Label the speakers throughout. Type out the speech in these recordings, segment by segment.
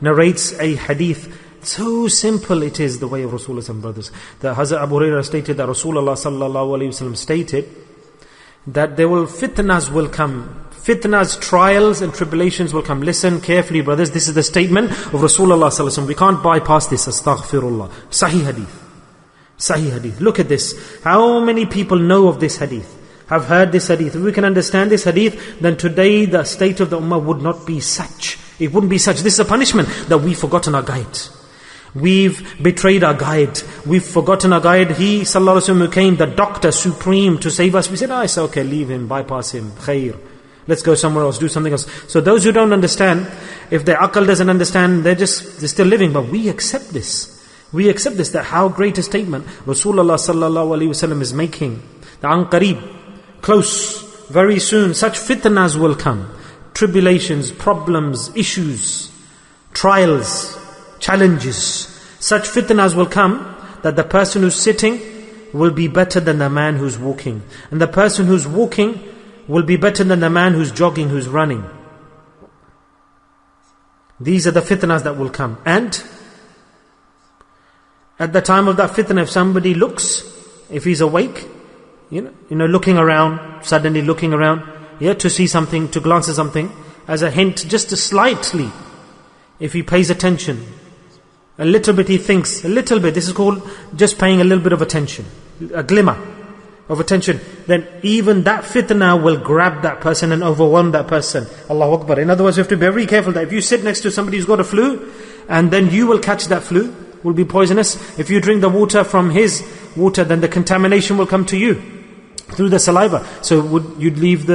Speaker 1: narrates a hadith. So simple it is, the way of Rasulullah, brothers. The Hazrat Abu Hurairah stated that Rasulullah sallallahu alaihi wasallam stated that fitnas will come. Fitnas, trials and tribulations will come. Listen carefully, brothers. This is the statement of Rasulullah sallallahu alaihi wasallam. We can't bypass this. Astaghfirullah. Sahih hadith. Sahih hadith. Look at this. How many people know of this hadith? Have heard this hadith? If we can understand this hadith, then today the state of the ummah would not be such. It wouldn't be such. This is a punishment that we've forgotten our guide. We've betrayed our guide. We've forgotten our guide. He, sallallahu alaihi wasallam, who came, the doctor supreme to save us. We said, it's okay, leave him, bypass him, khair. Let's go somewhere else, do something else. So those who don't understand, if their aql doesn't understand, they're still living. But we accept this. We accept this, that how great a statement Rasulullah sallallahu alaihi wasallam is making. The an qareeb, close, very soon, such fitnas will come. Tribulations, problems, issues, trials, challenges. Such fitnas will come that the person who's sitting will be better than the man who's walking. And the person who's walking will be better than the man who's jogging, who's running. These are the fitnas that will come. And at the time of that fitna, if somebody looks, if he's awake, looking around, suddenly looking around, to see something, to glance at something, as a hint, just slightly, if he pays attention, a little bit he thinks, a little bit, this is called just paying a little bit of attention, a glimmer of attention, then even that fitna will grab that person and overwhelm that person. Allahu Akbar. In other words, you have to be very careful that if you sit next to somebody who's got a flu, and then you will catch that flu, will be poisonous. If you drink the water from his water, then the contamination will come to you through the saliva. So you'd leave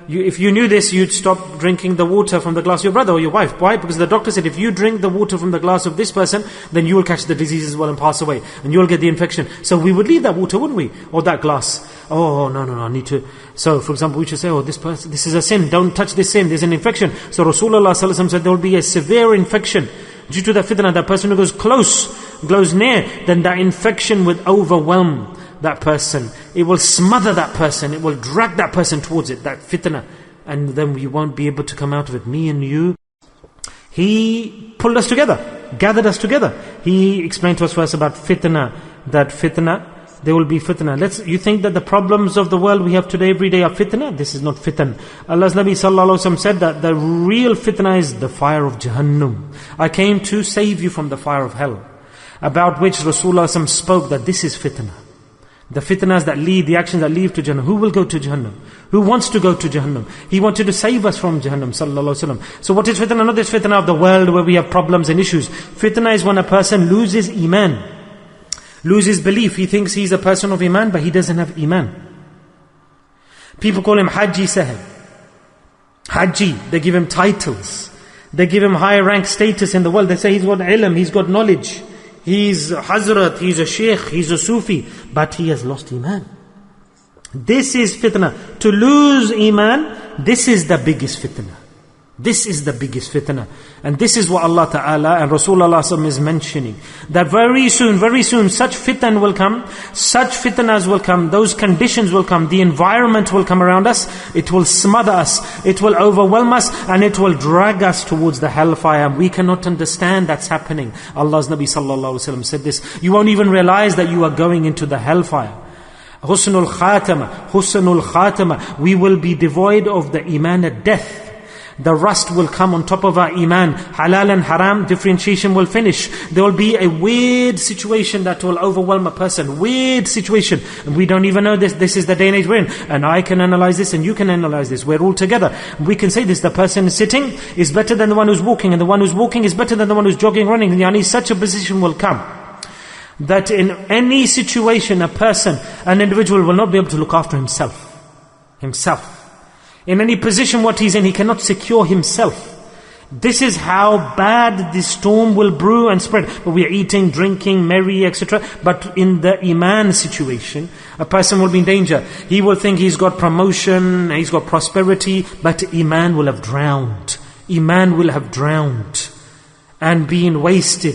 Speaker 1: if you knew this, you'd stop drinking the water from the glass of your brother or your wife. Why? Because the doctor said, if you drink the water from the glass of this person, then you will catch the disease as well and pass away, and you'll get the infection. So we would leave that water, wouldn't we? Or that glass. Oh, no, I need to. So, for example, we should say, this is a sin, don't touch this sin, there's an infection. So Rasulullah sallallahu alaihi wasallam said there will be a severe infection due to the fitna. That person who goes near, then that infection would overwhelm that person. It will smother that person. It will drag that person towards it, that fitna. And then we won't be able to come out of it. Me and you. He pulled us together, gathered us together. He explained to us first about fitna. That fitna, there will be fitna. You think that the problems of the world we have today every day are fitna? This is not fitna. Allah's Nabi sallallahu alaihi wasallam said that the real fitna is the fire of Jahannam. I came to save you from the fire of hell. About which Rasulullah spoke that this is fitna. The fitnas that lead, the actions that lead to Jahannam. Who will go to Jahannam? Who wants to go to Jahannam? He wanted to save us from Jahannam, sallallahu alaihi wasallam. So what is fitna? Not this fitna of the world where we have problems and issues. Fitna is when a person loses iman, loses belief. He thinks he's a person of iman, but he doesn't have iman. People call him Haji Sahib. Haji, they give him titles. They give him higher rank status in the world. They say he's got ilm, he's got knowledge. He's a Hazrat, he's a Sheikh, he's a Sufi, but he has lost Iman. This is fitna. To lose Iman, this is the biggest fitna. This is the biggest fitna. And this is what Allah Ta'ala and Rasulullah is mentioning. That very soon, such fitan will come, such fitnas will come, those conditions will come, the environment will come around us, it will smother us, it will overwhelm us, and it will drag us towards the hellfire. We cannot understand that's happening. Allah's Nabi sallallahu alaihi wasallam said this. You won't even realize that you are going into the hellfire. Husnul khatama. We will be devoid of the iman at death. The rust will come on top of our iman. Halal and haram, differentiation will finish. There will be a weird situation that will overwhelm a person. Weird situation. And we don't even know this. This is the day and age we're in. And I can analyze this and you can analyze this. We're all together. We can say this. The person sitting is better than the one who's walking. And the one who's walking is better than the one who's jogging, running. Yani such a position will come that in any situation, an individual will not be able to look after himself. In any position what he's in, he cannot secure himself. This is how bad this storm will brew and spread. But we are eating, drinking, merry, etc. But in the iman situation, a person will be in danger. He will think he's got promotion, he's got prosperity, but iman will have drowned. Iman will have drowned and been wasted.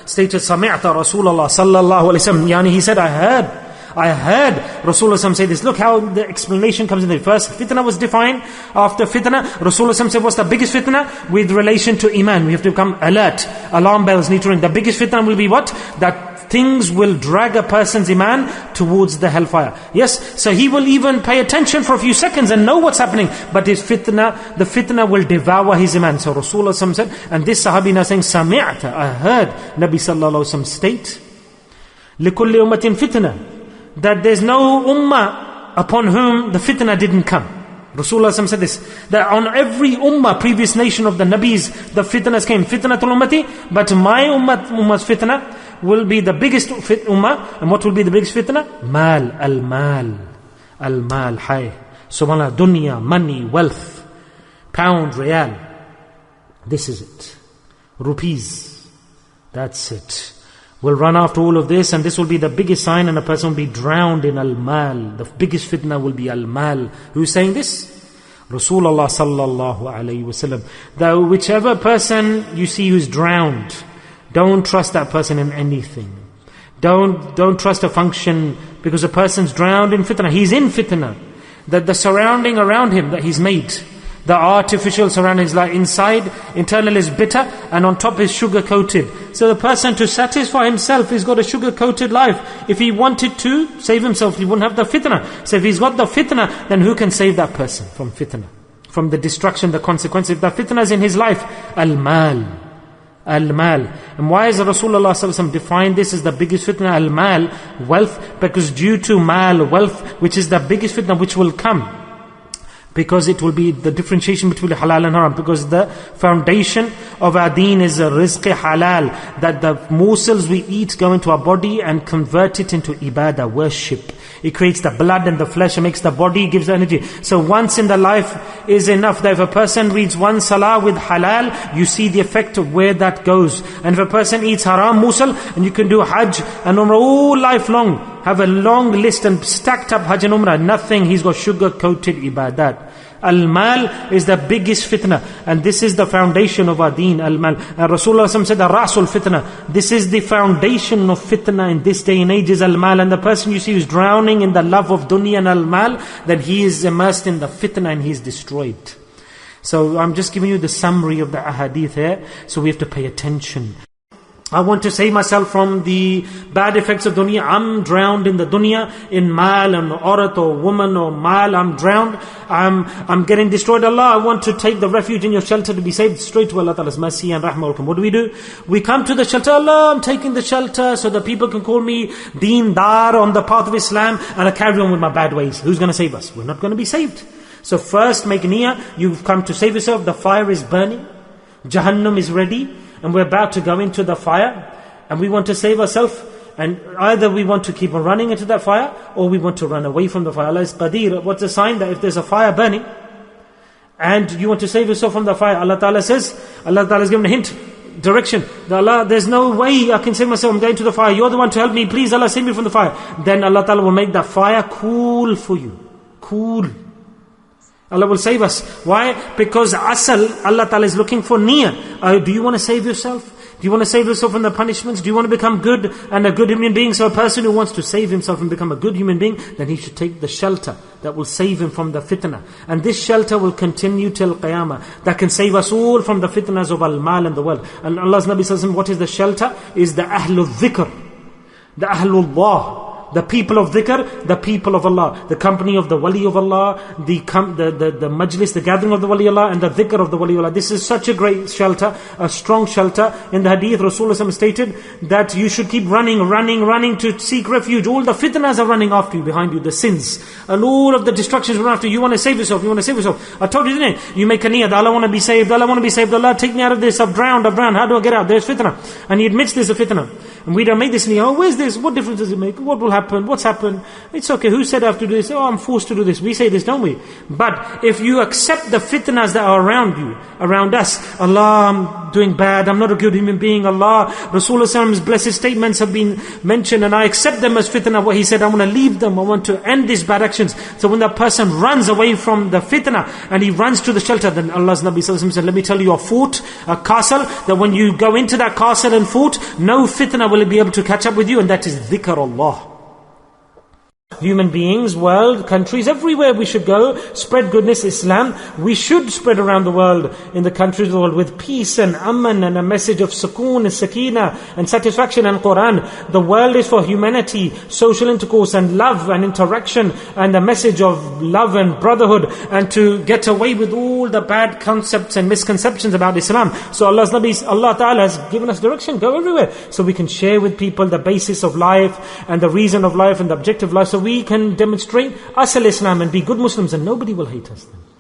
Speaker 1: Stated, Sami'ta Rasulullah sallallahu alaihi wasallam. Yani he said, I I heard Rasulullah say this. Look how the explanation comes in there. First, fitna was defined. After fitna, Rasulullah said, what's the biggest fitna? With relation to iman. We have to become alert. Alarm bells need to ring. The biggest fitna will be what? That things will drag a person's iman towards the hellfire. Yes, so he will even pay attention for a few seconds and know what's happening. But his fitna, the fitna will devour his iman. So Rasulullah said, and this Sahabi now saying, Sami'ata, I heard Nabi sallallahu alaihi wasallam state, لِكُلِّ أُمَّةٍ fitna, that there's no ummah upon whom the fitna didn't come. Rasulullah said this, that on every ummah, previous nation of the Nabis, the fitnas came. Fitnatul ummati, but my ummah's fitna will be the biggest ummah. And what will be the biggest fitna? Mal, al-mal, hay. Subhanallah, dunya, money, wealth, pound, real. This is it. Rupees. That's it. We'll run after all of this, and this will be the biggest sign, and a person will be drowned in al-mal. The biggest fitna will be al-mal. Who's saying this? Rasulullah sallallahu alayhi wasallam. That whichever person you see who's drowned, don't trust that person in anything. Don't trust a function, because a person's drowned in fitna. He's in fitna. That the surrounding around him that he's made, the artificial surroundings, like inside, internal is bitter, and on top is sugar-coated. So the person, to satisfy himself, he's got a sugar-coated life. If he wanted to save himself, he wouldn't have the fitna. So if he's got the fitna, then who can save that person from fitna? From the destruction, the consequence. If the fitna is in his life, al-mal. Al-mal. And why has Rasulullah sallallahu alaihi wasallam defined this as the biggest fitna, al-mal, wealth? Because due to mal, wealth, which is the biggest fitna which will come, because it will be the differentiation between halal and haram. Because the foundation of our deen is a rizq halal, that the morsels we eat go into our body and convert it into ibadah, worship. It creates the blood and the flesh and makes the body, gives energy. So once in the life is enough. That if a person reads one salah with halal, you see the effect of where that goes. And if a person eats haram morsel, and you can do hajj and umrah all life long, have a long list and stacked up hajj and umrah, nothing, he's got sugar-coated ibadat. Al-mal is the biggest fitna, and this is the foundation of our deen, al-mal. And Rasulullah said, Ar-Rasul fitna, this is the foundation of fitna in this day and age, is al-mal. And the person you see who's drowning in the love of dunya and al-mal, then he is immersed in the fitna and he is destroyed. So I'm just giving you the summary of the ahadith here, so we have to pay attention. I want to save myself from the bad effects of dunya. I'm drowned in the dunya, in mal and aurat or woman or mal. I'm drowned. I'm getting destroyed. Allah, I want to take the refuge in your shelter to be saved. Straight to Allah Ta'ala's mercy and rahmah will come. What do? We come to the shelter. Allah, I'm taking the shelter so that people can call me deendar on the path of Islam, and I carry on with my bad ways. Who's going to save us? We're not going to be saved. So first make niyyah. You've come to save yourself. The fire is burning. Jahannam is ready. And we're about to go into the fire, and we want to save ourselves, and either we want to keep on running into that fire, or we want to run away from the fire. Allah is Qadir. What's the sign? That if there's a fire burning, and you want to save yourself from the fire, Allah Ta'ala says, Allah Ta'ala is giving a hint, direction, that Allah, there's no way I can save myself, I'm going to the fire, you're the one to help me, please Allah save me from the fire. Then Allah Ta'ala will make that fire cool for you. Cool. Allah will save us. Why? Because asal, Allah Ta'ala is looking for niyyah. Do you want to save yourself? Do you want to save yourself from the punishments? Do you want to become good and a good human being? So a person who wants to save himself and become a good human being, then he should take the shelter that will save him from the fitna. And this shelter will continue till Qiyamah. That can save us all from the fitnas of al-mal and the world. And Allah's Nabi says, what is the shelter? Is the Ahlul Dhikr, the Ahlullah, the people of dhikr, the people of Allah, the company of the wali of Allah, the majlis, the gathering of the wali Allah, and the dhikr of the wali Allah. This is such a great shelter, a strong shelter. In the hadith, Rasulullah stated that you should keep running to seek refuge. All the fitnas are running after you, behind you, the sins, and all of the destructions run after you. You want to save yourself, I told you, didn't I? You make a niyyah, Allah want to be saved, Allah take me out of this, I've drowned, how do I get out? There's fitna. And he admits there's a fitna. And we don't make this niyyah, oh, where's this? What difference does it make? What will happen? What's happened? It's okay. Who said I have to do this? Oh, I'm forced to do this. We say this, don't we? But if you accept the fitnas that are around you, around us, Allah, I'm doing bad, I'm not a good human being, Allah, Rasulullah's blessed statements have been mentioned, and I accept them as fitna. What he said, I want to leave them, I want to end these bad actions. So when that person runs away from the fitna, and he runs to the shelter, then Allah's Nabi said, let me tell you a fort, a castle, that when you go into that castle and fort, no fitna will be able to catch up with you, and that is dhikr Allah. human beings, world, countries, everywhere we should go, spread goodness, Islam. We should spread around the world, in the countries of the world, with peace and aman and a message of sukoon and sakina and satisfaction and Quran. The world is for humanity, social intercourse and love and interaction and a message of love and brotherhood, and to get away with all the bad concepts and misconceptions about Islam. So Allah Ta'ala has given us direction, go everywhere, so we can share with people the basis of life and the reason of life and the objective of life, so we can demonstrate Asal Islam and be good Muslims, and nobody will hate us then.